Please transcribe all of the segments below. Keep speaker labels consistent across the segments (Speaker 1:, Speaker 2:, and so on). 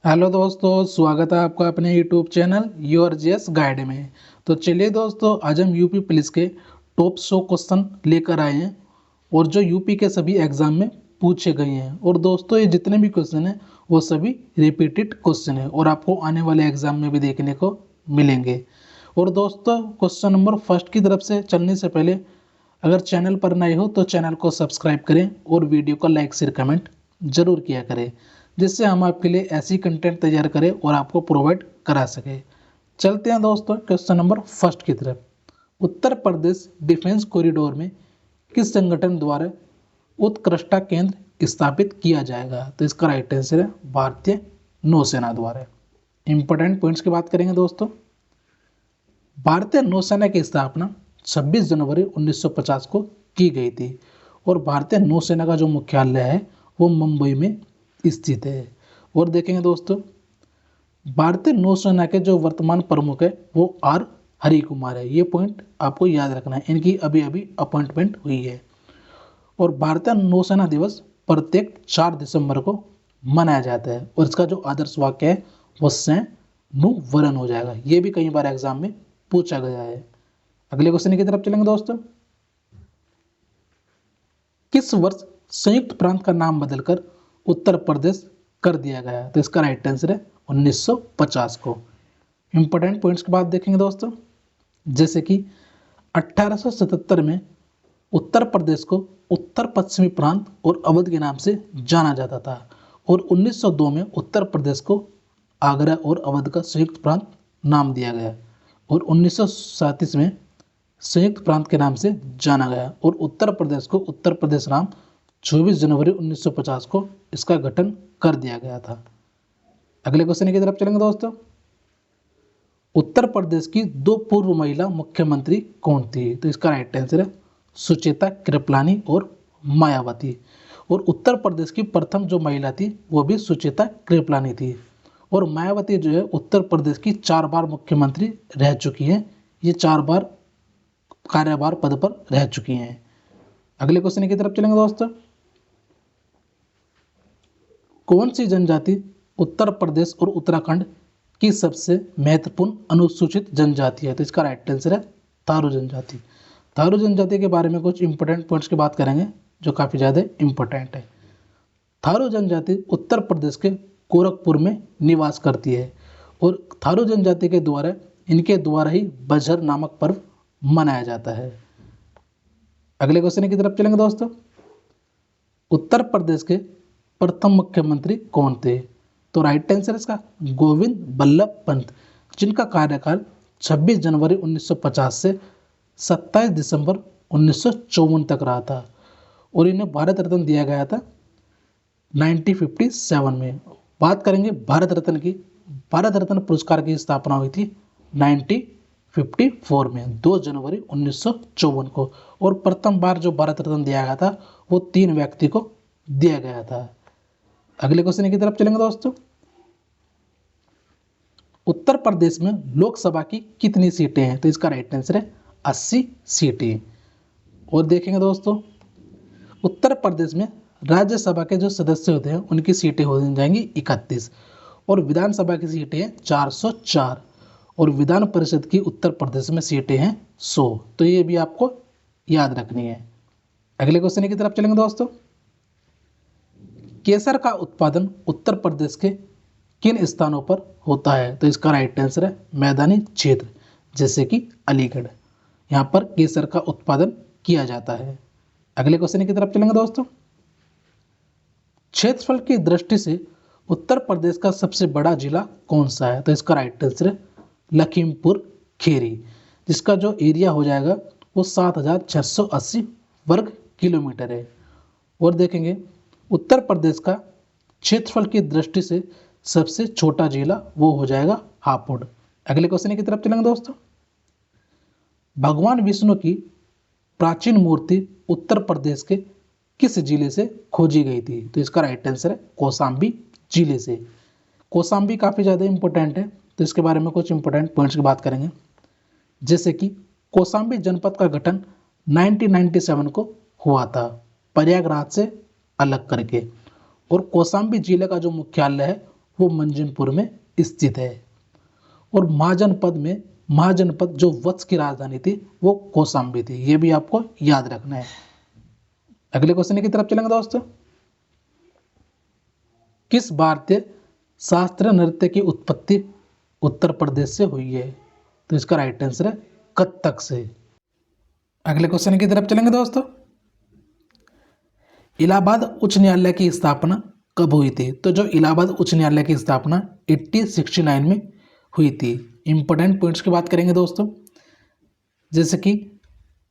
Speaker 1: Hello दोस्तों, स्वागत है आपका अपने YouTube channel your GS guide में। तो चलिए दोस्तों, आज हम यूपी पुलिस के टॉप 100 क्वेश्चन लेकर आए हैं और जो यूपी के सभी एग्जाम में पूछे गए हैं। और दोस्तों, ये जितने भी क्वेश्चन हैं वो सभी रिपीटेड क्वेश्चन हैं और आपको आने वाले एग्जाम में भी देखने को मिलेंगे। और दोस्तों, क्वेश्चन नंबर फर्स्ट की तरफ से चलने से पहले अगर चैनल पर नए हो तो चैनल को सब्सक्राइब करें और वीडियो को लाइक शेयर कमेंट जरूर किया करें, जिससे हम आपके लिए ऐसी कंटेंट तैयार करें और आपको प्रोवाइड करा सके। चलते हैं दोस्तों क्वेश्चन नंबर फर्स्ट की तरफ। उत्तर प्रदेश डिफेंस कॉरिडोर में किस संगठन द्वारा उत्कृष्टता केंद्र स्थापित किया जाएगा? तो इसका राइट आंसर है भारतीय नौसेना द्वारा। इंपॉर्टेंट पॉइंट्स की बात करेंगे दोस्तों। भारतीय नौसेना की स्थापना 26 जनवरी 1950 को की गई थी और भारतीय नौसेना का जो मुख्यालय है वो मुंबई में स्थित है। और देखेंगे दोस्तों, भारतीय नौसेना के जो वर्तमान प्रमुख है वो आर हरि कुमार है। ये पॉइंट आपको याद रखना है, इनकी अभी अभी अपॉइंटमेंट हुई है। और भारतीय नौसेना दिवस प्रत्येक 4 दिसंबर को मनाया जाता है और इसका जो आदर्श वाक्य है वो नु वरन हो जाएगा। ये भी कई बार एग्जाम में पूछा गया है। अगले क्वेश्चन की तरफ चलेंगे दोस्तों। किस वर्ष संयुक्त प्रांत का नाम बदलकर उत्तर प्रदेश कर दिया गया? तो इसका राइट आंसर है 1950 को। इंपॉर्टेंट पॉइंट्स की बात देखेंगे दोस्तों, जैसे कि 1877 में उत्तर प्रदेश को उत्तर पश्चिमी प्रांत और अवध के नाम से जाना जाता था और 1902 में उत्तर प्रदेश को आगरा और अवध का संयुक्त प्रांत नाम दिया गया और 1937 में संयुक्त प्रांत के नाम से जाना गया और उत्तर प्रदेश को उत्तर प्रदेश नाम 24 जनवरी 1950 को इसका गठन कर दिया गया था। अगले क्वेश्चन की तरफ चलेंगे दोस्तों। उत्तर प्रदेश की 2 पूर्व महिला मुख्यमंत्री कौन थी? तो इसका राइट आंसर है सुचेता कृपलानी और मायावती। और उत्तर प्रदेश की प्रथम जो महिला थी वो भी सुचेता कृपलानी थी और मायावती जो है उत्तर प्रदेश की 4 बार मुख्यमंत्री रह चुकी हैं। ये 4 बार कार्यभार पद पर रह चुकी हैं। अगले क्वेश्चन की तरफ चलेंगे दोस्तों। कौन सी जनजाति उत्तर प्रदेश और उत्तराखंड की सबसे महत्वपूर्ण अनुसूचित जनजाति है? तो इसका राइट आंसर है थारू जनजाति। थारू जनजाति के बारे में कुछ इंपॉर्टेंट पॉइंट्स की बात करेंगे जो काफ़ी ज़्यादा इंपॉर्टेंट है। थारू जनजाति उत्तर प्रदेश के गोरखपुर में निवास करती है और थारू जनजाति के द्वारा इनके द्वारा ही बजहर नामक पर्व मनाया जाता है। अगले क्वेश्चन की तरफ चलेंगे दोस्तों। उत्तर प्रदेश के प्रथम मुख्यमंत्री कौन थे? तो राइट आंसर इसका गोविंद बल्लभ पंत, जिनका कार्यकाल 26 जनवरी 1950 से 27 दिसंबर 1954 तक रहा था और इन्हें भारत रत्न दिया गया था 1957 में। बात करेंगे भारत रत्न की। भारत रत्न पुरस्कार की स्थापना हुई थी 1954 में 2 जनवरी 1954 को और प्रथम बार जो भारत रत्न दिया गया था वो 3 व्यक्ति को दिया गया था। अगले क्वेश्चन की तरफ चलेंगे दोस्तों। उत्तर प्रदेश में लोकसभा की कितनी सीटें हैं? तो इसका राइट आंसर है 80 सीटें। और देखेंगे दोस्तों, उत्तर प्रदेश में राज्यसभा के जो सदस्य होते हैं उनकी सीटें हो जाएंगी 31 और विधानसभा की सीटें हैं 404 और विधान परिषद की उत्तर प्रदेश में सीटें हैं 100। तो ये भी आपको याद रखनी है। अगले क्वेश्चन की तरफ चलेंगे दोस्तों। केसर का उत्पादन उत्तर प्रदेश के किन स्थानों पर होता है? तो इसका राइट आंसर है मैदानी क्षेत्र, जैसे कि अलीगढ़। यहाँ पर केसर का उत्पादन किया जाता है। अगले क्वेश्चन की तरफ चलेंगे दोस्तों। क्षेत्रफल की दृष्टि से उत्तर प्रदेश का सबसे बड़ा जिला कौन सा है? तो इसका राइट आंसर है लखीमपुर खीरी, जिसका जो एरिया हो जाएगा वो 7680 वर्ग किलोमीटर है। और देखेंगे उत्तर प्रदेश का क्षेत्रफल की दृष्टि से सबसे छोटा जिला वो हो जाएगा हापुड़। अगले क्वेश्चन की तरफ चलेंगे दोस्तों। भगवान विष्णु की प्राचीन मूर्ति उत्तर प्रदेश के किस जिले से खोजी गई थी? तो इसका राइट आंसर है कौशाम्बी जिले से। कौशाम्बी काफ़ी ज़्यादा इंपॉर्टेंट है, तो इसके बारे में कुछ इंपॉर्टेंट पॉइंट्स की बात करेंगे, जैसे कि कौशाम्बी जनपद का गठन 1997 को हुआ था प्रयागराज से अलग करके और कौशाम्बी जिले का जो मुख्यालय है वो मंजनपुर में स्थित है। और महाजनपद जो वत्स की राजधानी थी वो कौशाम्बी थी। ये भी आपको याद रखना है। अगले क्वेश्चन की तरफ चलेंगे दोस्तों। किस भारतीय शास्त्रीय नृत्य की उत्पत्ति उत्तर प्रदेश से हुई है? तो इसका राइट आंसर है कथक से। अगले क्वेश्चन की तरफ चलेंगे दोस्तों। इलाहाबाद उच्च न्यायालय की स्थापना कब हुई थी? तो जो इलाहाबाद उच्च न्यायालय की स्थापना 1869 में हुई थी। इंपॉर्टेंट पॉइंट्स की बात करेंगे दोस्तों, जैसे कि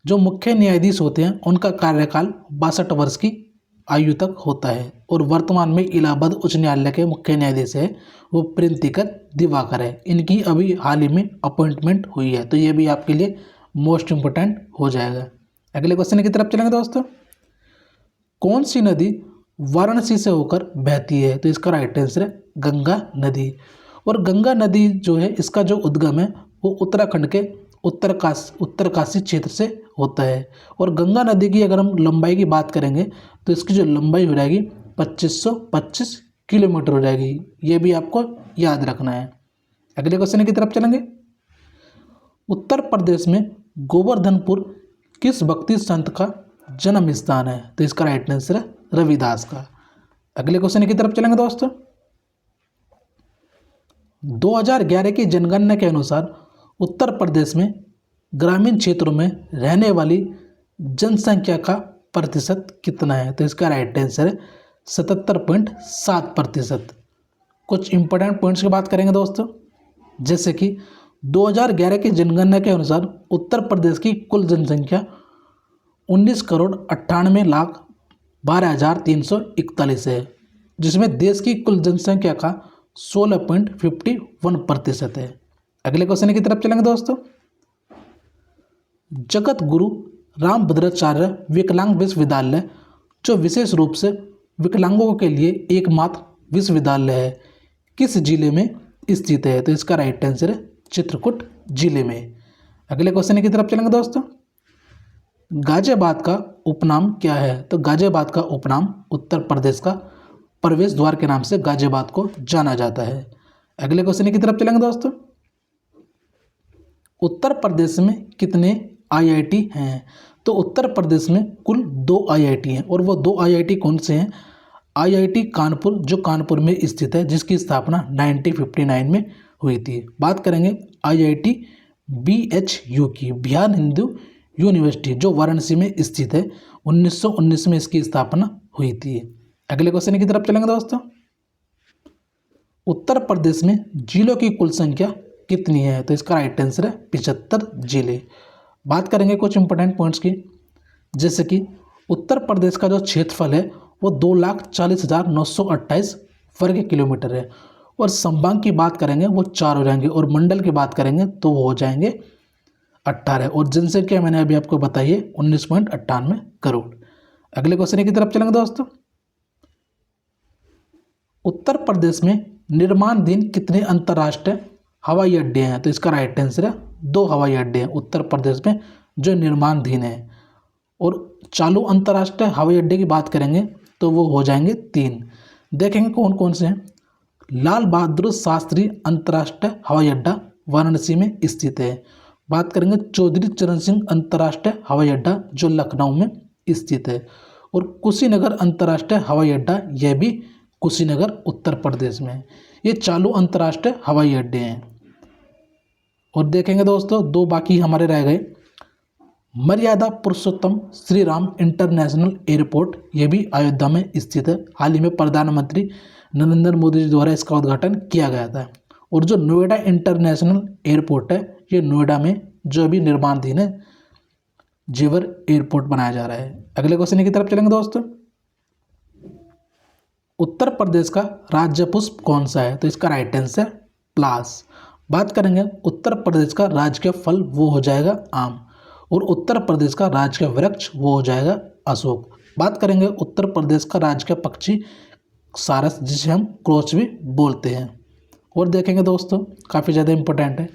Speaker 1: जो मुख्य न्यायाधीश होते हैं उनका कार्यकाल 62 वर्ष की आयु तक होता है। और वर्तमान में इलाहाबाद उच्च न्यायालय के मुख्य न्यायाधीश है वो प्रिंतिकर दिवाकर है। इनकी अभी हाल ही में अपॉइंटमेंट हुई है, तो ये भी आपके लिए मोस्ट इंपोर्टेंट हो जाएगा। अगले क्वेश्चन की तरफ चलेंगे दोस्तों। कौन सी नदी वाराणसी से होकर बहती है? तो इसका राइट आंसर है गंगा नदी। और गंगा नदी जो है इसका जो उद्गम है वो उत्तराखंड के उत्तरकाशी क्षेत्र से होता है। और गंगा नदी की अगर हम लंबाई की बात करेंगे तो इसकी जो लंबाई हो जाएगी 2525 किलोमीटर हो जाएगी। ये भी आपको याद रखना है। अगले क्वेश्चन की तरफ चलेंगे। उत्तर प्रदेश में गोवर्धनपुर किस भक्ति संत का जन्म स्थान है? तो इसका राइट आंसर है रविदास का। अगले क्वेश्चन की तरफ चलेंगे दोस्तों। 2011 की जनगणना के अनुसार उत्तर प्रदेश में ग्रामीण क्षेत्रों में रहने वाली जनसंख्या का प्रतिशत कितना है? तो इसका राइट आंसर है 77.7%। कुछ इंपॉर्टेंट पॉइंट्स की बात करेंगे दोस्तों, जैसे कि 2011 की जनगणना के अनुसार उत्तर प्रदेश की कुल जनसंख्या 19,98,12,341 है, जिसमें देश की कुल जनसंख्या का 16.51% है। अगले क्वेश्चन की तरफ चलेंगे दोस्तों। जगत गुरु रामभद्राचार्य विकलांग विश्वविद्यालय जो विशेष रूप से विकलांगों के लिए एकमात्र विश्वविद्यालय है, किस जिले में स्थित है? तो इसका राइट आंसर है चित्रकूट जिले में। अगले क्वेश्चन की तरफ चलेंगे दोस्तों। गाजियाबाद का उपनाम क्या है? तो गाजियाबाद का उपनाम उत्तर प्रदेश का प्रवेश द्वार के नाम से गाजियाबाद को जाना जाता है। अगले क्वेश्चन की तरफ चलेंगे दोस्तों। उत्तर प्रदेश में कितने आईआईटी हैं? तो उत्तर प्रदेश में कुल 2 आईआईटी हैं। और वो 2 आईआईटी कौन से हैं? आईआईटी कानपुर जो कानपुर में स्थित है, जिसकी स्थापना 1959 में हुई थी। बात करेंगे आईआईटी बीएचयू की, बिहार हिंदू यूनिवर्सिटी जो वाराणसी में स्थित है, 1919 में इसकी स्थापना हुई थी। अगले क्वेश्चन की तरफ चलेंगे दोस्तों। उत्तर प्रदेश में जिलों की कुल संख्या कितनी है? तो इसका राइट आंसर है 75 जिले। बात करेंगे कुछ इंपॉर्टेंट पॉइंट्स की, जैसे कि उत्तर प्रदेश का जो क्षेत्रफल है वो 2,40,928 वर्ग किलोमीटर है। और संभाग की बात करेंगे वो 4 हो जाएंगे, और मंडल की बात करेंगे तो वो हो जाएंगे 18। और जनसंख्या मैंने अभी आपको बताई है 19.98 करोड़। अगले क्वेश्चन की तरफ चलेंगे दोस्तों। उत्तर प्रदेश में निर्माणाधीन कितने अंतर्राष्ट्रीय हवाई अड्डे हैं? तो इसका राइट आंसर है 2 हवाई अड्डे हैं उत्तर प्रदेश में जो निर्माणाधीन है। और चालू अंतर्राष्ट्रीय हवाई अड्डे की बात करेंगे तो वो हो जाएंगे 3। देखेंगे कौन कौन से हैं। लाल बहादुर शास्त्री अंतर्राष्ट्रीय हवाई अड्डा वाराणसी में स्थित है। बात करेंगे चौधरी चरण सिंह अंतर्राष्ट्रीय हवाई अड्डा जो लखनऊ में स्थित है। और कुशीनगर अंतर्राष्ट्रीय हवाई अड्डा यह भी कुशीनगर उत्तर प्रदेश में है। ये चालू अंतर्राष्ट्रीय हवाई अड्डे हैं। और देखेंगे दोस्तों 2 बाकी हमारे रह गए। मर्यादा पुरुषोत्तम श्री राम इंटरनेशनल एयरपोर्ट, ये भी अयोध्या में स्थित है। हाल ही में प्रधानमंत्री नरेंद्र मोदी जी द्वारा इसका उद्घाटन किया गया था। और जो नोएडा इंटरनेशनल एयरपोर्ट है ये नोएडा में जो अभी निर्माणाधीन है, जेवर एयरपोर्ट बनाया जा रहा है। अगले क्वेश्चन की तरफ चलेंगे दोस्तों। उत्तर प्रदेश का राज्य पुष्प कौन सा है? तो इसका राइट आंसर प्लास। बात करेंगे उत्तर प्रदेश का राजकीय फल वो हो जाएगा आम। और उत्तर प्रदेश का राजकीय वृक्ष वो हो जाएगा अशोक। बात करेंगे उत्तर प्रदेश का राजकीय पक्षी सारस, जिसे हम क्रोच भी बोलते हैं। और देखेंगे दोस्तों काफ़ी ज़्यादा इंपॉर्टेंट है।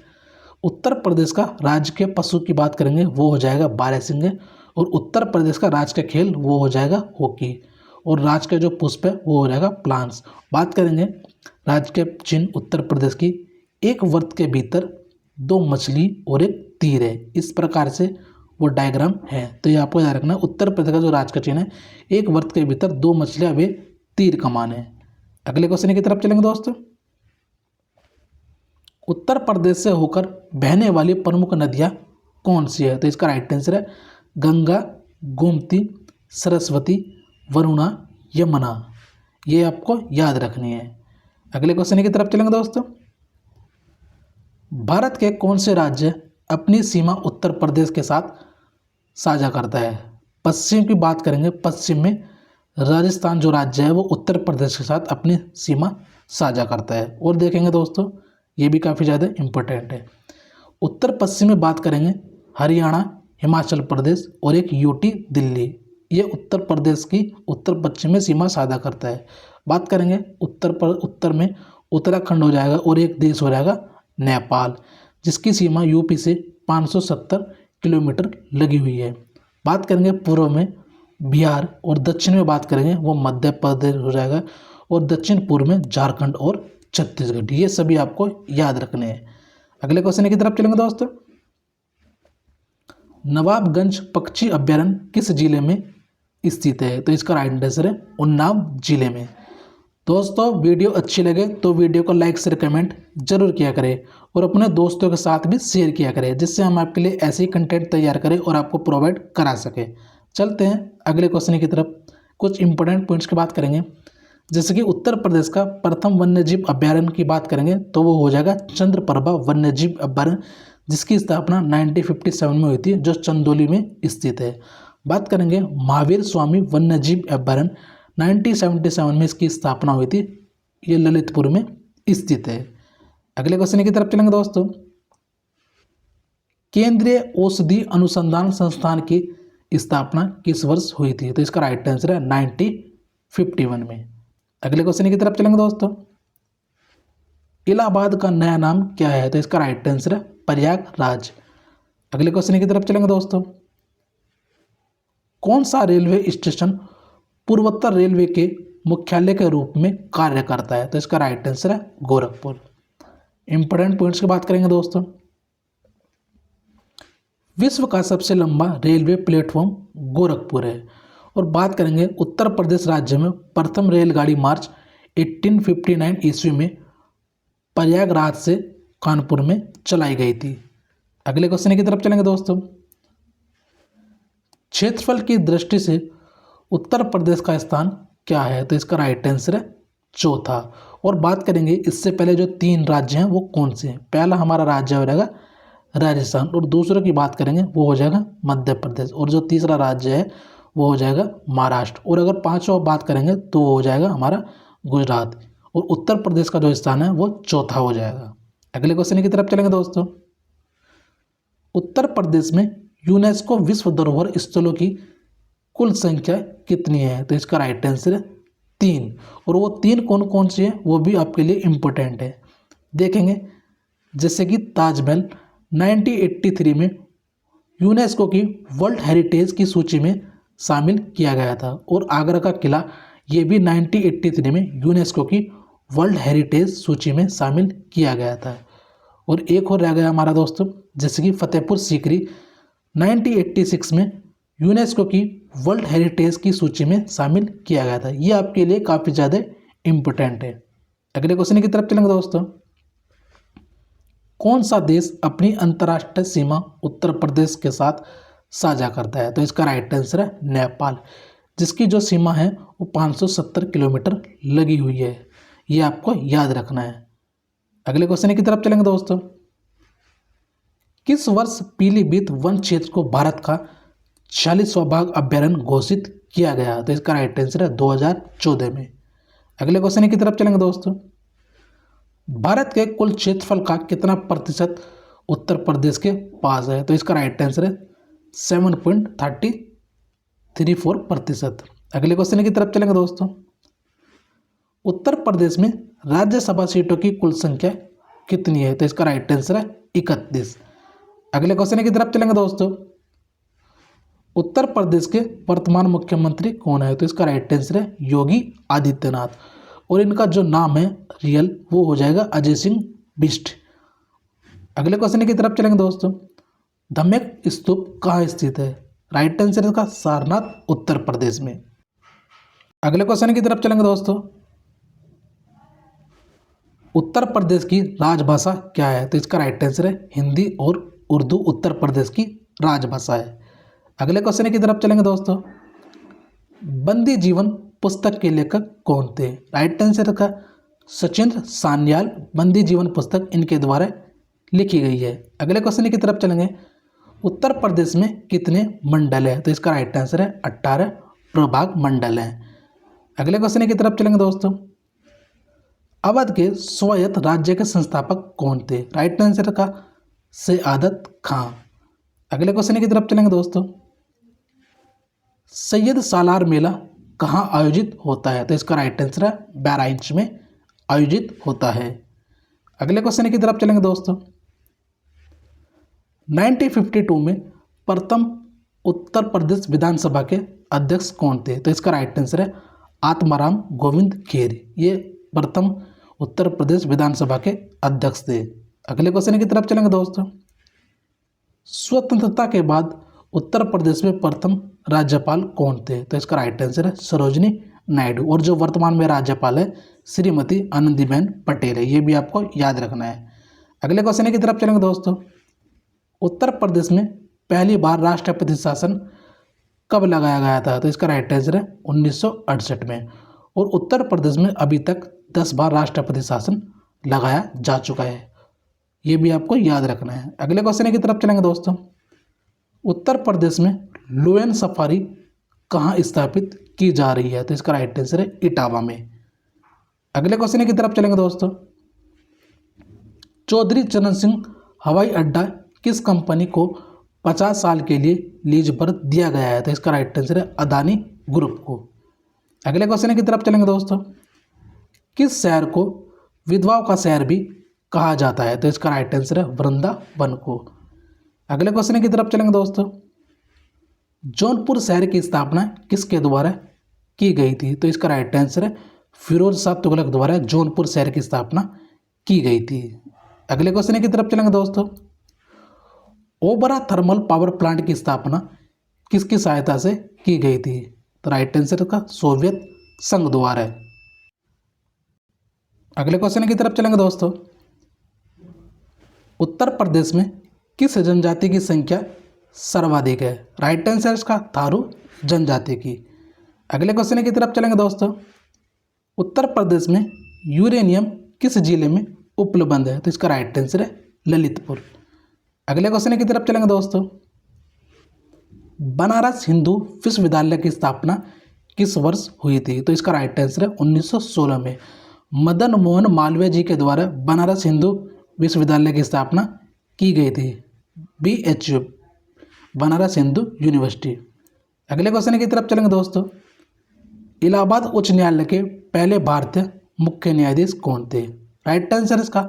Speaker 1: उत्तर प्रदेश का राजकीय पशु की बात करेंगे वो हो जाएगा बारहसिंगे। और उत्तर प्रदेश का राजकीय खेल वो हो जाएगा हॉकी। और राजकीय जो पुष्प है वो हो जाएगा प्लांट्स। बात करेंगे राज्य के चिन्ह उत्तर प्रदेश की एक वृत्त के भीतर 2 मछली और एक तीर है। इस प्रकार से वो डायग्राम है। तो ये आपको याद रखना है, उत्तर प्रदेश का जो राज्य का चिन्ह है, एक वृत्त के भीतर 2 मछलियां वे तीर कमान है। अगले क्वेश्चन की तरफ चलेंगे दोस्तों। उत्तर प्रदेश से होकर बहने वाली प्रमुख नदियां कौन सी है? तो इसका राइट आंसर है गंगा, गोमती, सरस्वती, वरुणा, यमुना। ये आपको याद रखनी है। अगले क्वेश्चन की तरफ चलेंगे दोस्तों। भारत के कौन से राज्य अपनी सीमा उत्तर प्रदेश के साथ साझा करता है? पश्चिम की बात करेंगे, पश्चिम में राजस्थान जो राज्य है वो उत्तर प्रदेश के साथ अपनी सीमा साझा करता है। और देखेंगे दोस्तों, ये भी काफ़ी ज़्यादा इम्पोर्टेंट है। उत्तर पश्चिम में बात करेंगे हरियाणा, हिमाचल प्रदेश और एक यूटी दिल्ली। ये उत्तर प्रदेश की उत्तर पश्चिम में सीमा साझा करता है। बात करेंगे उत्तर में उत्तराखंड हो जाएगा और एक देश हो जाएगा नेपाल, जिसकी सीमा यूपी से 570 किलोमीटर लगी हुई है। बात करेंगे पूर्व में बिहार और दक्षिण में बात करेंगे वो मध्य प्रदेश हो जाएगा और दक्षिण पूर्व में झारखंड और छत्तीसगढ़। ये सभी आपको याद रखने हैं। अगले क्वेश्चन की तरफ चलेंगे दोस्तों। नवाबगंज पक्षी अभ्यारण्य किस जिले में स्थित है? तो इसका राइट आंसर है उन्नाव जिले में। दोस्तों, वीडियो अच्छी लगे तो वीडियो को लाइक शेयर कमेंट जरूर किया करें और अपने दोस्तों के साथ भी शेयर किया करें, जिससे हम आपके लिए ऐसे ही कंटेंट तैयार करें और आपको प्रोवाइड करा सकें। चलते हैं अगले क्वेश्चन की तरफ। कुछ इंपॉर्टेंट पॉइंट्स की बात करेंगे, जैसे कि उत्तर प्रदेश का प्रथम वन्यजीव अभ्यारण्य की बात करेंगे तो वो हो जाएगा चंद्रप्रभा वन्यजीव अभ्यारण्य, जिसकी स्थापना 1957 में हुई थी, जो चंदौली में स्थित है। बात करेंगे महावीर स्वामी वन्यजीव अभ्यारण्य, 1977 में इसकी स्थापना हुई थी, ये ललितपुर में स्थित है। अगले क्वेश्चन की तरफ चलेंगे दोस्तों। केंद्रीय औषधि अनुसंधान संस्थान की स्थापना किस वर्ष हुई थी? तो इसका राइट आंसर है 1951 में। अगले क्वेश्चन की तरफ चलेंगे दोस्तों। इलाहाबाद का नया नाम क्या है? तो इसका राइट आंसर है प्रयागराज। अगले क्वेश्चन की तरफ चलेंगे दोस्तों। कौन सा रेलवे स्टेशन पूर्वोत्तर रेलवे के मुख्यालय के रूप में कार्य करता है? तो इसका राइट आंसर है गोरखपुर। इंपॉर्टेंट पॉइंट्स की बात करेंगे दोस्तों। विश्व का सबसे लंबा रेलवे प्लेटफॉर्म गोरखपुर है। और बात करेंगे उत्तर प्रदेश राज्य में प्रथम रेलगाड़ी मार्च 1859 ईस्वी में प्रयागराज से कानपुर में चलाई गई थी। अगले क्वेश्चन की तरफ चलेंगे दोस्तों। क्षेत्रफल की दृष्टि से उत्तर प्रदेश का स्थान क्या है? तो इसका राइट आंसर है चौथा। और बात करेंगे इससे पहले जो 3 राज्य हैं वो कौन से हैं। पहला हमारा राज्य हो जाएगा राजस्थान, और दूसरे की बात करेंगे वो हो जाएगा मध्य प्रदेश, और जो तीसरा राज्य है वो हो जाएगा महाराष्ट्र, और अगर 5वां बात करेंगे तो वो हो जाएगा हमारा गुजरात, और उत्तर प्रदेश का जो स्थान है वो चौथा हो जाएगा। अगले क्वेश्चन की तरफ चलेंगे दोस्तों। उत्तर प्रदेश में यूनेस्को विश्व धरोहर स्थलों की कुल संख्या कितनी है? तो इसका राइट आंसर है 3, और वो 3 कौन कौन सी है वो भी आपके लिए इम्पोर्टेंट है। देखेंगे जैसे कि ताजमहल 1983 में यूनेस्को की वर्ल्ड हेरिटेज की सूची में शामिल किया गया था, और आगरा का किला ये भी 1983 में यूनेस्को की वर्ल्ड हेरिटेज सूची में शामिल किया गया था। और एक और रह गया हमारा दोस्तों, जैसे कि फतेहपुर सीकरी 1986 में यूनेस्को की वर्ल्ड हेरिटेज की सूची में शामिल किया गया था। ये आपके लिए काफ़ी ज़्यादा इम्पोर्टेंट है। अगले क्वेश्चन की तरफ चलेंगे दोस्तों। कौन सा देश अपनी अंतर्राष्ट्रीय सीमा उत्तर प्रदेश के साथ साझा करता है? तो इसका राइट आंसर है नेपाल, जिसकी जो सीमा है वो 570 किलोमीटर लगी हुई है। ये आपको याद रखना है। अगले क्वेश्चन की तरफ चलेंगे दोस्तों। किस वर्ष पीलीभीत वन क्षेत्र को भारत का 46वां बाघ अभ्यारण्य घोषित किया गया? तो इसका राइट आंसर है 2014 में। अगले क्वेश्चन की तरफ चलेंगे दोस्तों। भारत के कुल क्षेत्रफल का कितना प्रतिशत उत्तर प्रदेश के पास है? तो इसका राइट आंसर है 7.34%। अगले क्वेश्चन की तरफ चलेंगे दोस्तों। उत्तर प्रदेश में राज्यसभा सीटों की कुल संख्या कितनी है? तो इसका राइट आंसर है 31। अगले क्वेश्चन की तरफ चलेंगे दोस्तों। उत्तर प्रदेश के वर्तमान मुख्यमंत्री कौन है? तो इसका राइट आंसर है योगी आदित्यनाथ। और इनका जो नाम है रियल वो हो जाएगा अजय सिंह बिष्ट। अगले क्वेश्चन की तरफ चलेंगे दोस्तों। धम्मेक स्तूप कहाँ स्थित है? राइट आंसर इसका सारनाथ उत्तर प्रदेश में। अगले क्वेश्चन की तरफ चलेंगे दोस्तों। उत्तर प्रदेश की राजभाषा क्या है? तो इसका राइट आंसर है हिंदी और उर्दू उत्तर प्रदेश की राजभाषा है। अगले क्वेश्चन की तरफ चलेंगे दोस्तों। बंदी जीवन पुस्तक के लेखक कौन थे? राइट आंसर का सचिंद्र सान्याल बंदी जीवन पुस्तक इनके द्वारा लिखी गई है। अगले क्वेश्चन की तरफ चलेंगे। उत्तर प्रदेश में कितने मंडल है? तो इसका राइट आंसर है 18 प्रभाग मंडल हैं। अगले क्वेश्चन की तरफ चलेंगे दोस्तों। अवध के स्वायत्त राज्य के संस्थापक कौन थे? राइट आंसर का सआदत खां। अगले क्वेश्चन की तरफ चलेंगे दोस्तों। सैयद सालार मेला कहाँ आयोजित होता है? तो इसका राइट आंसर है बहराइच में आयोजित होता है। अगले क्वेश्चन की तरफ चलेंगे दोस्तों। 1952 में प्रथम उत्तर प्रदेश विधानसभा के अध्यक्ष कौन थे? तो इसका राइट आंसर है आत्माराम गोविंद खेर। ये प्रथम उत्तर प्रदेश विधानसभा के अध्यक्ष थे। अगले क्वेश्चन की तरफ चलेंगे दोस्तों। स्वतंत्रता के बाद उत्तर प्रदेश में प्रथम राज्यपाल कौन थे? तो इसका राइट आंसर है सरोजनी नायडू। और जो वर्तमान में राज्यपाल है श्रीमती आनंदीबेन पटेल है। ये भी आपको याद रखना है। अगले क्वेश्चन की तरफ चलेंगे दोस्तों। उत्तर प्रदेश में पहली बार राष्ट्रपति शासन कब लगाया गया था? तो इसका राइट आंसर है 1968 में। और उत्तर प्रदेश में अभी तक 10 बार राष्ट्रपति शासन लगाया जा चुका है। ये भी आपको याद रखना है। अगले क्वेश्चन की तरफ चलेंगे दोस्तों। उत्तर प्रदेश में लोयन सफारी कहाँ स्थापित की जा रही है? तो इसका राइट आंसर है इटावा में। अगले क्वेश्चन की तरफ चलेंगे दोस्तों। चौधरी चरण सिंह हवाई अड्डा किस कंपनी को 50 साल के लिए लीज पर दिया गया है? तो इसका राइट आंसर है अदानी ग्रुप को। अगले क्वेश्चन की तरफ चलेंगे दोस्तों। किस शहर को विधवाओं का शहर भी कहा जाता है? तो इसका राइट आंसर है वृंदावन को। अगले क्वेश्चन की तरफ चलेंगे दोस्तों। जौनपुर शहर की स्थापना किसके द्वारा की गई थी? तो इसका राइट आंसर है फिरोज शाह तुगलक द्वारा जौनपुर शहर की स्थापना की गई थी। अगले क्वेश्चन की तरफ चलेंगे दोस्तों। ओबरा थर्मल पावर प्लांट की स्थापना किसकी सहायता से की गई थी? तो राइट आंसर का सोवियत संघ द्वारा है। अगले क्वेश्चन की तरफ चलेंगे दोस्तों। उत्तर प्रदेश में किस जनजाति की संख्या सर्वाधिक है? राइट आंसर इसका थारू जनजाति की। अगले क्वेश्चन की तरफ चलेंगे दोस्तों। उत्तर प्रदेश में यूरेनियम किस जिले में उपलब्ध है? तो इसका राइट आंसर है ललितपुर। अगले क्वेश्चन की तरफ चलेंगे दोस्तों। बनारस हिंदू विश्वविद्यालय की स्थापना किस वर्ष हुई थी? तो इसका राइट आंसर है 1916 में। मदन मोहन मालवीय जी के द्वारा बनारस हिंदू विश्वविद्यालय की स्थापना की गई थी। BHU Banaras Hindu university. अगले क्वेश्चन की तरफ चलेंगे दोस्तों। इलाहाबाद उच्च न्यायालय के पहले भारतीय मुख्य न्यायाधीश कौन थे? राइट आंसर इसका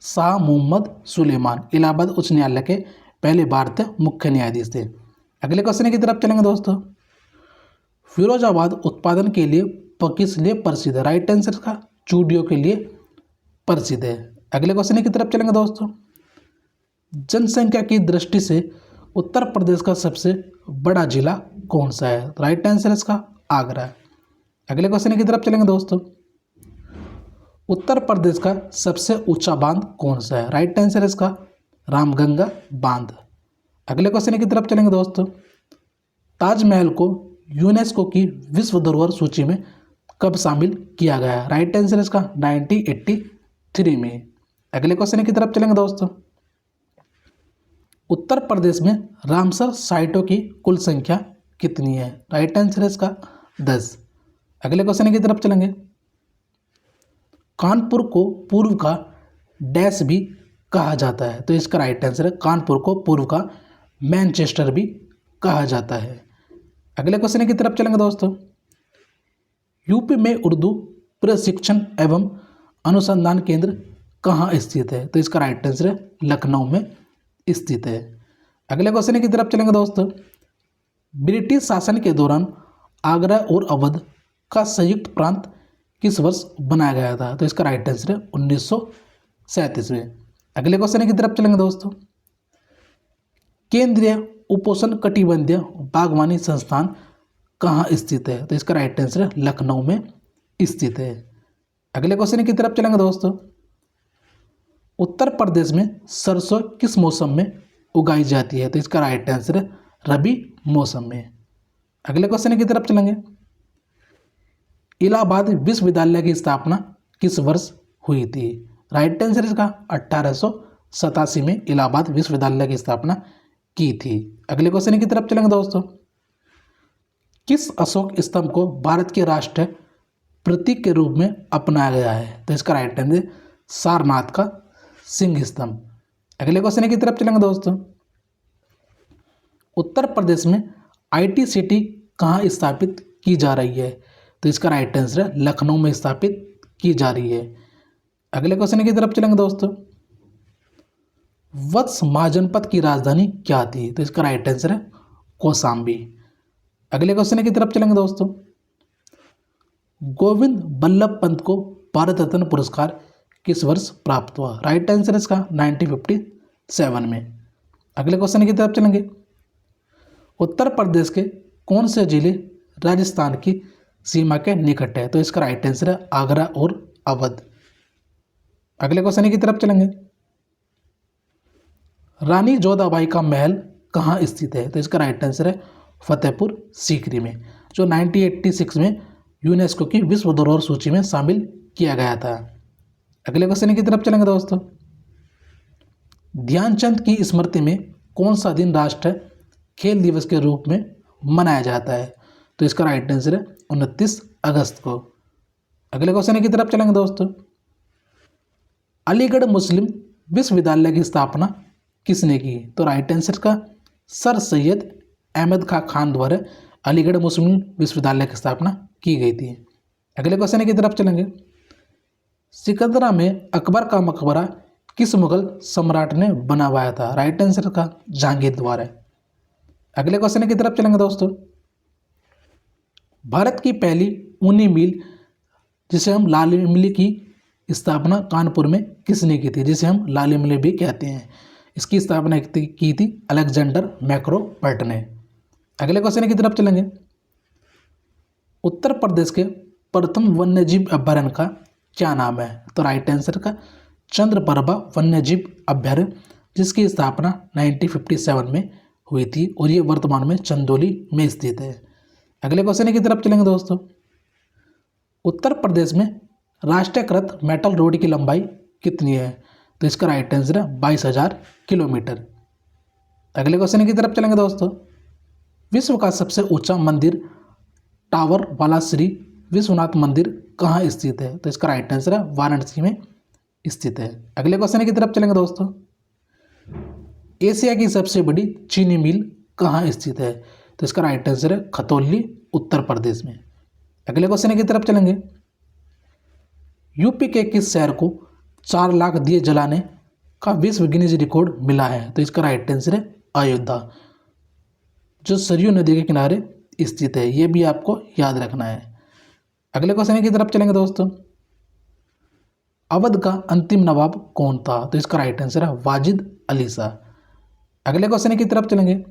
Speaker 1: शाह मोहम्मद सुलेमान इलाहाबाद उच्च न्यायालय के पहले भारतीय मुख्य न्यायाधीश थे। अगले क्वेश्चन की तरफ चलेंगे दोस्तों। फिरोजाबाद उत्पादन के लिए किस लिए प्रसिद्ध है? राइट आंसर का चूड़ियों के लिए प्रसिद्ध है। अगले क्वेश्चन की तरफ चलेंगे दोस्तों। जनसंख्या की दृष्टि से उत्तर प्रदेश का सबसे बड़ा जिला कौन सा है? राइट आंसर इसका आगरा है। अगले क्वेश्चन की तरफ चलेंगे दोस्तों। उत्तर प्रदेश का सबसे ऊंचा बांध कौन सा है? राइट आंसर इसका रामगंगा बांध। अगले क्वेश्चन की तरफ चलेंगे दोस्तों। ताजमहल को यूनेस्को की विश्व धरोहर सूची में कब शामिल किया गया? राइट आंसर इसका 1983 में। अगले क्वेश्चन की तरफ चलेंगे दोस्तों। उत्तर प्रदेश में रामसर साइटों की कुल संख्या कितनी है? राइट आंसर इसका 10। अगले क्वेश्चन की तरफ चलेंगे। कानपुर को पूर्व का डैश भी कहा जाता है? तो इसका राइट आंसर है कानपुर को पूर्व का मैनचेस्टर भी कहा जाता है। अगले क्वेश्चन की तरफ चलेंगे दोस्तों। यूपी में उर्दू प्रशिक्षण एवं अनुसंधान केंद्र कहाँ स्थित है? तो इसका राइट आंसर है लखनऊ में स्थित है। अगले क्वेश्चन की तरफ चलेंगे दोस्तों। ब्रिटिश शासन के दौरान आगरा और अवध का संयुक्त प्रांत किस वर्ष बनाया गया था? तो इसका राइट आंसर है 1937 में। अगले क्वेश्चन की तरफ चलेंगे दोस्तों। केंद्रीय उपोष्ण कटिबंधीय बागवानी संस्थान कहाँ स्थित है? तो इसका राइट आंसर है लखनऊ में स्थित है। अगले क्वेश्चन की तरफ चलेंगे दोस्तों। उत्तर प्रदेश में सरसों किस मौसम में उगाई जाती है? तो इसका राइट आंसर है रबी मौसम में। अगले क्वेश्चन की तरफ चलेंगे। इलाहाबाद विश्वविद्यालय की स्थापना किस वर्ष हुई थी? राइट आंसर इसका 1887 में इलाहाबाद विश्वविद्यालय की स्थापना की थी। अगले क्वेश्चन की तरफ चलेंगे दोस्तों। किस अशोक स्तंभ को भारत के राष्ट्र प्रतीक के रूप में अपनाया गया है? तो इसका राइट आंसर सारनाथ का सिंह स्तंभ। अगले क्वेश्चन की तरफ चलेंगे दोस्तों। उत्तर प्रदेश में IT सिटी कहाँ स्थापित की जा रही है? तो इसका राइट आंसर है लखनऊ में स्थापित की जा रही है। अगले क्वेश्चन की तरफ चलेंगे दोस्तों। वत्स महाजनपद की राजधानी क्या थी? तो इसका राइट आंसर है कौशाम्बी। अगले क्वेश्चन की तरफ चलेंगे दोस्तों। गोविंद बल्लभ पंत को भारत रत्न पुरस्कार किस वर्ष प्राप्त हुआ? राइट आंसर इसका 1957 में। अगले क्वेश्चन की तरफ चलेंगे। उत्तर प्रदेश के कौन से जिले राजस्थान की सीमा के निकट है? तो इसका राइट आंसर है आगरा और अवध। अगले क्वेश्चन की तरफ चलेंगे। रानी जोधाबाई का महल कहाँ स्थित है? तो इसका राइट आंसर है फतेहपुर सीकरी में, जो 1986 में यूनेस्को की विश्व धरोहर सूची में शामिल किया गया था। अगले क्वेश्चन की तरफ चलेंगे दोस्तों। ध्यानचंद की स्मृति में कौन सा दिन राष्ट्रीय खेल दिवस के रूप में मनाया जाता है? तो इसका राइट आंसर है 29 अगस्त को। अगले क्वेश्चन की तरफ चलेंगे दोस्तों। अलीगढ़ मुस्लिम विश्वविद्यालय की स्थापना किसने की? तो राइट आंसर का सर सैयद अहमद खान द्वारा अलीगढ़ मुस्लिम विश्वविद्यालय की स्थापना की गई थी। अगले क्वेश्चन की तरफ चलेंगे। सिकंदरा में अकबर का मकबरा किस मुगल सम्राट ने बनवाया था? राइट आंसर का जहांगीर द्वारा। अगले क्वेश्चन की तरफ चलेंगे दोस्तों। भारत की पहली ऊनी मिल जिसे हम लाल इमली की स्थापना कानपुर में किसने की थी? जिसे हम लाल इमली भी कहते हैं। इसकी स्थापना की थी अलेक्जेंडर मैक्रो बर्ट ने। अगले क्वेश्चन की तरफ चलेंगे। उत्तर प्रदेश के प्रथम वन्यजीव अभयारण्य का क्या नाम है? तो राइट आंसर का चंद्रप्रभा वन्यजीव अभयारण्य, जिसकी स्थापना 1957 में हुई थी और ये वर्तमान में चंदौली में स्थित है। अगले क्वेश्चन की तरफ चलेंगे दोस्तों। उत्तर प्रदेश में राष्ट्रीयकृत मेटल रोड की लंबाई कितनी है? तो इसका राइट आंसर है 22,000 किलोमीटर। अगले क्वेश्चन की तरफ चलेंगे दोस्तों। विश्व का सबसे ऊंचा मंदिर टावर वाला श्री विश्वनाथ मंदिर कहाँ स्थित है? तो इसका राइट आंसर है वाराणसी में स्थित है। अगले क्वेश्चन की तरफ चलेंगे दोस्तों। एशिया की सबसे बड़ी चीनी मिल कहाँ स्थित है? तो इसका राइट आंसर है खतौली, उत्तर प्रदेश में। अगले क्वेश्चन की तरफ चलेंगे। यूपी के किस शहर को 4 लाख दिए जलाने का विश्व गिनीज रिकॉर्ड मिला है? तो इसका राइट आंसर है अयोध्या, जो सरयू नदी के किनारे स्थित है। यह भी आपको याद रखना है। अगले क्वेश्चन की तरफ चलेंगे दोस्तों। अवध का अंतिम नवाब कौन था? तो इसका राइट आंसर है वाजिद अली शाह। अगले क्वेश्चन की तरफ चलेंगे।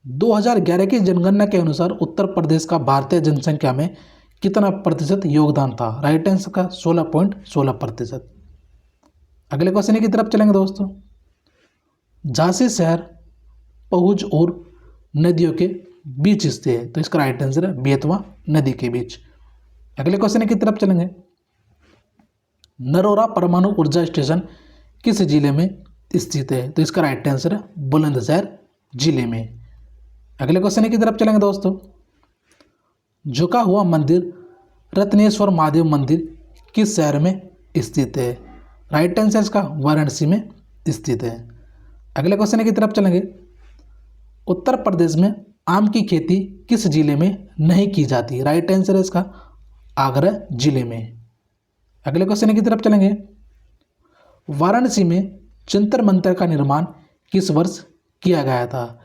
Speaker 1: 2011 की जनगणना के अनुसार उत्तर प्रदेश का भारतीय जनसंख्या में कितना प्रतिशत योगदान था? राइट आंसर का 16.16%। अगले क्वेश्चन की तरफ चलेंगे दोस्तों। झांसी शहर पहुज और नदियों के बीच स्थित है। तो इसका राइट आंसर है बेतवा नदी के बीच। अगले क्वेश्चन की तरफ चलेंगे। नरोरा परमाणु ऊर्जा स्टेशन किस जिले में स्थित है? तो इसका राइट आंसर है बुलंदशहर जिले में। अगले क्वेश्चन की तरफ चलेंगे दोस्तों। झुका हुआ मंदिर रत्नेश्वर महादेव मंदिर किस शहर में स्थित है? राइट आंसर इसका वाराणसी में स्थित है। अगले क्वेश्चन की तरफ चलेंगे। उत्तर प्रदेश में आम की खेती किस जिले में नहीं की जाती? राइट आंसर है इसका आगरा जिले में। अगले क्वेश्चन की तरफ चलेंगे। वाराणसी में जंतर मंतर का निर्माण किस वर्ष किया गया था?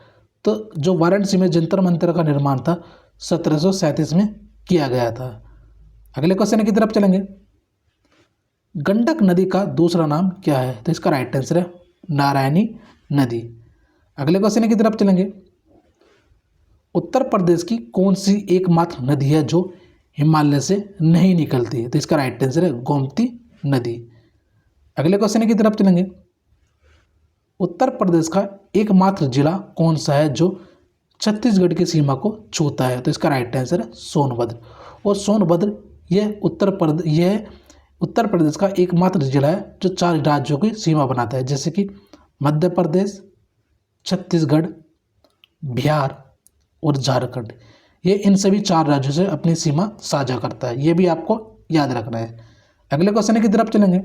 Speaker 1: तो जो वाराणसी में जंतर मंतर का निर्माण था 1737 में किया गया था। अगले क्वेश्चन की तरफ चलेंगे। गंडक नदी का दूसरा नाम क्या है? तो इसका राइट आंसर है नारायणी नदी। अगले क्वेश्चन की तरफ चलेंगे। उत्तर प्रदेश की कौन सी एकमात्र नदी है जो हिमालय से नहीं निकलती है? तो इसका राइट आंसर है गोमती नदी। अगले क्वेश्चन की तरफ चलेंगे। उत्तर प्रदेश का एकमात्र जिला कौन सा है जो छत्तीसगढ़ की सीमा को छूता है? तो इसका राइट आंसर है सोनभद्र। और सोनभद्र यह उत्तर प्रदेश का एकमात्र जिला है जो 4 राज्यों की सीमा बनाता है, जैसे कि मध्य प्रदेश, छत्तीसगढ़, बिहार और झारखंड। ये इन सभी 4 राज्यों से अपनी सीमा साझा करता है, ये भी आपको याद रखना है। अगले क्वेश्चन की तरफ चलेंगे।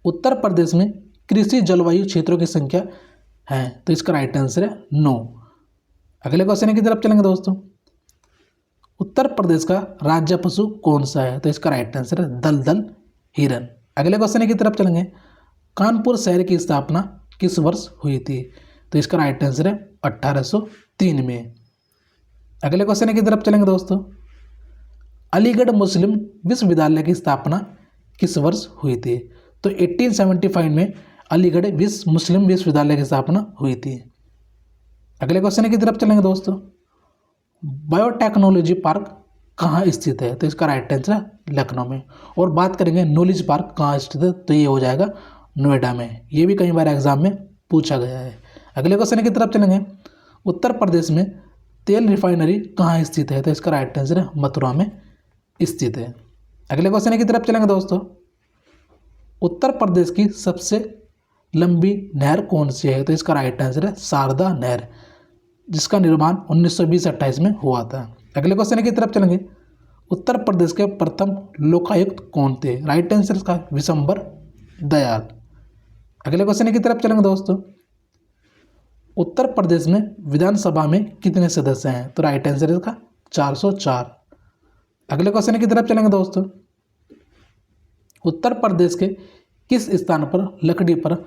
Speaker 1: उत्तर प्रदेश में कृषि जलवायु क्षेत्रों की संख्या है? तो इसका राइट आंसर है 9। अगले क्वेश्चन की तरफ चलेंगे दोस्तों। उत्तर प्रदेश का राज्य पशु कौन सा है? तो इसका राइट आंसर है दलदल हिरन। अगले क्वेश्चन की तरफ चलेंगे। कानपुर शहर की स्थापना किस वर्ष हुई थी? तो इसका राइट आंसर है 1803 में। अगले क्वेश्चन की तरफ चलेंगे दोस्तों। अलीगढ़ मुस्लिम विश्वविद्यालय की स्थापना किस वर्ष हुई थी? तो 1875 में अलीगढ़ मुस्लिम विश्वविद्यालय की स्थापना हुई थी। अगले क्वेश्चन की तरफ चलेंगे दोस्तों। बायोटेक्नोलॉजी पार्क कहाँ स्थित है? तो इसका राइट आंसर है लखनऊ में। और बात करेंगे नॉलेज पार्क कहाँ स्थित है, तो ये हो जाएगा नोएडा में। ये भी कई बार एग्जाम में पूछा गया है। अगले क्वेश्चन की तरफ चलेंगे। उत्तर प्रदेश में तेल रिफाइनरी कहाँ स्थित है? तो इसका राइट आंसर है मथुरा में स्थित है। अगले क्वेश्चन की तरफ चलेंगे दोस्तों। उत्तर प्रदेश की सबसे लंबी नहर कौन सी है? तो इसका राइट आंसर है शारदा नहर, जिसका निर्माण 1920-28 में हुआ था। अगले क्वेश्चन की तरफ चलेंगे। उत्तर प्रदेश के प्रथम लोकायुक्त कौन थे? राइट आंसर इसका विशंबर दयाल। अगले क्वेश्चन की तरफ चलेंगे दोस्तों। उत्तर प्रदेश में विधानसभा में कितने सदस्य हैं? तो राइट आंसर इसका 404। अगले क्वेश्चन की तरफ चलेंगे दोस्तों। उत्तर प्रदेश के किस स्थान पर लकड़ी पर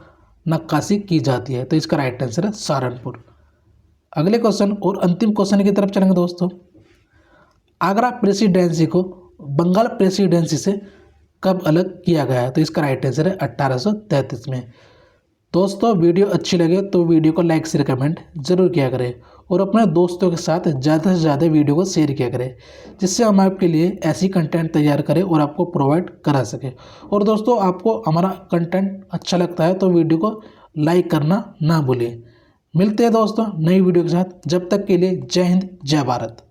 Speaker 1: नक्काशी की जाती है? तो इसका राइट आंसर है सहारनपुर। अगले क्वेश्चन और अंतिम क्वेश्चन की तरफ चलेंगे दोस्तों। आगरा प्रेसिडेंसी को बंगाल प्रेसिडेंसी से कब अलग किया गया है? तो इसका राइट आंसर है 1833 में। दोस्तों वीडियो अच्छी लगे तो वीडियो को लाइक शेयर कमेंट जरूर किया करें और अपने दोस्तों के साथ ज़्यादा से ज़्यादा वीडियो को शेयर किया करें, जिससे हम आपके लिए ऐसी कंटेंट तैयार करें और आपको प्रोवाइड करा सकें। और दोस्तों आपको हमारा कंटेंट अच्छा लगता है तो वीडियो को लाइक करना ना भूलें। मिलते हैं दोस्तों नई वीडियो के साथ, जब तक के लिए जय हिंद जय भारत।